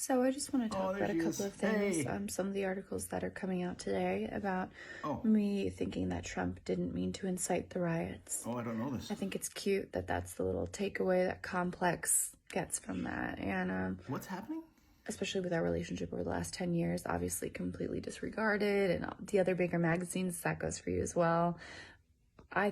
So I just want to talk about a couple of things. Hey. Some of the articles that are coming out today about Oh. me thinking that Trump didn't mean to incite the riots. Oh, I don't know this. I think it's cute that that's the little takeaway that Complex gets from that. And What's happening? especially with our relationship over the last 10 years, obviously completely disregarded. And the other bigger magazines, that goes for you as well. I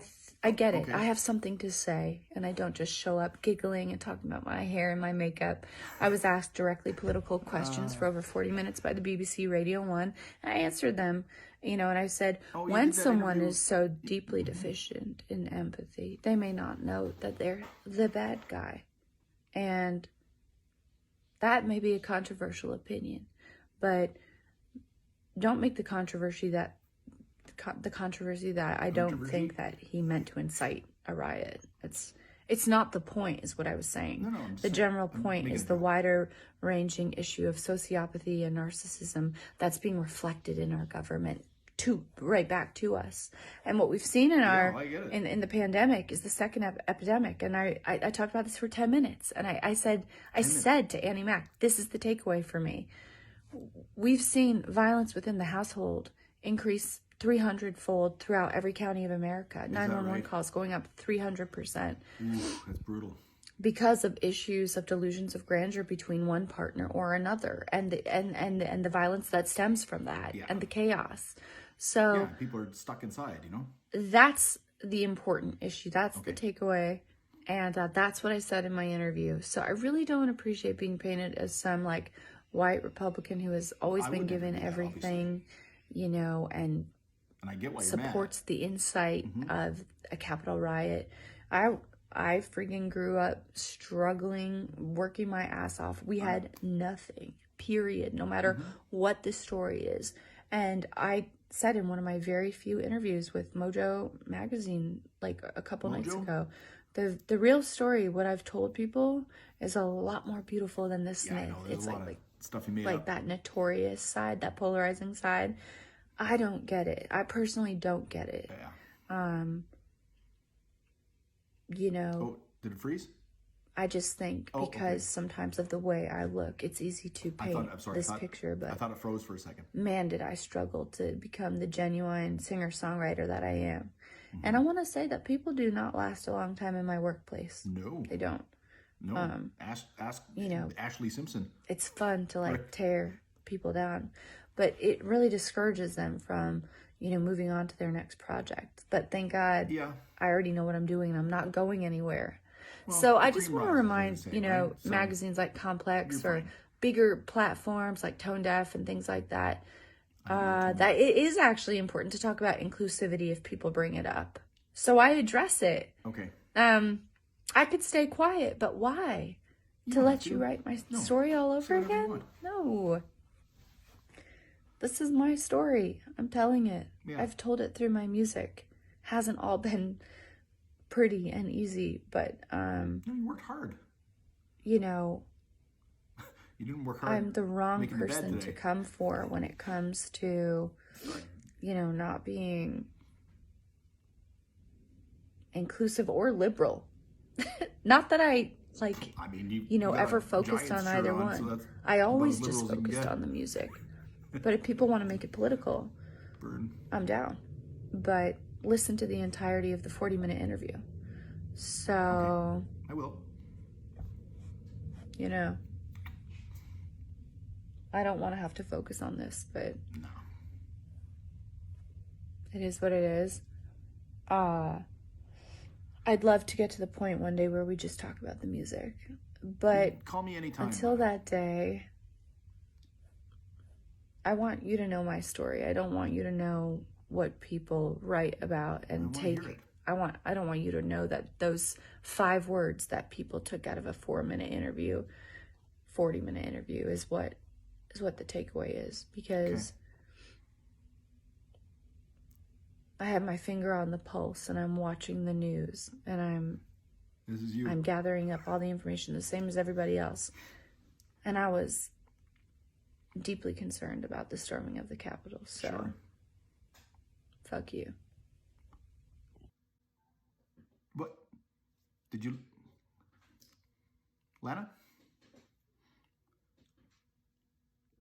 get it. Okay. I have something to say, and I don't just show up giggling and talking about my hair and my makeup. I was asked directly political questions for over 40 minutes by the BBC Radio 1, and I answered them, and I said, Oh, you when did that someone interview. is so deeply deficient in empathy, they may not know that they're the bad guy. And that may be a controversial opinion, but don't make the controversy that I don't think that he meant to incite a riot. It's not the point, is what I was saying. No, the general point is the wider ranging issue of sociopathy and narcissism that's being reflected in our government right back to us. And what we've seen in in the pandemic is the second epidemic. And I talked about this for 10 minutes. And I said to Annie Mac, this is the takeaway for me. We've seen violence within the household increase 300-fold throughout every county of America. 911 calls going up 300%. Ooh, that's brutal. Because of issues of delusions of grandeur between one partner or another, and the violence that stems from that, and the chaos. So yeah, people are stuck inside, That's the important issue. That's the takeaway. And that's what I said in my interview. So I really don't appreciate being painted as some white Republican who has always been given everything, and I get why you're supports mad. the incite of a Capitol riot. I freaking grew up struggling, working my ass off. We had nothing, period, no matter what the story is. And I said in one of my very few interviews with Mojo magazine, a couple nights ago, the real story, what I've told people, is a lot more beautiful than this myth. It's like stuff you made up. That notorious side, that polarizing side. I don't get it. I personally don't get it. Yeah. Oh, did it freeze? I just think because sometimes of the way I look, it's easy to paint this picture. But I thought it froze for a second. Man, did I struggle to become the genuine singer-songwriter that I am. And I want to say that people do not last a long time in my workplace. No. They don't. No. Ask Ashley Simpson. It's fun to tear people down, but it really discourages them from, moving on to their next project. But thank God, I already know what I'm doing and I'm not going anywhere. Well, so I just want to remind, magazines like Complex or bigger platforms like Tone Deaf and things like that, that it is actually important to talk about inclusivity if people bring it up. So I address it. Okay. I could stay quiet, but why? To let you write my story all over again? No. This is my story. I'm telling it. Yeah. I've told it through my music. Hasn't all been pretty and easy, but no, you worked hard. You didn't work hard. I'm the wrong person to come for when it comes to not being inclusive or liberal. Not that I ever focused on either one. So I always just focused on the music. But if people want to make it political, I'm down. But listen to the entirety of the 40-minute interview. So, okay. I will. I don't want to have to focus on this, but no. It is what it is. I'd love to get to the point one day where we just talk about the music. But call me anytime. Until that day, I want you to know my story. I don't want you to know what people write about and take. I don't want you to know that those 5 words that people took out of a 4-minute interview, 40-minute interview is what the takeaway is, because I have my finger on the pulse and I'm watching the news and I'm gathering up all the information the same as everybody else. And I was deeply concerned about the storming of the Capitol. So, fuck you. What? Did you... Lana?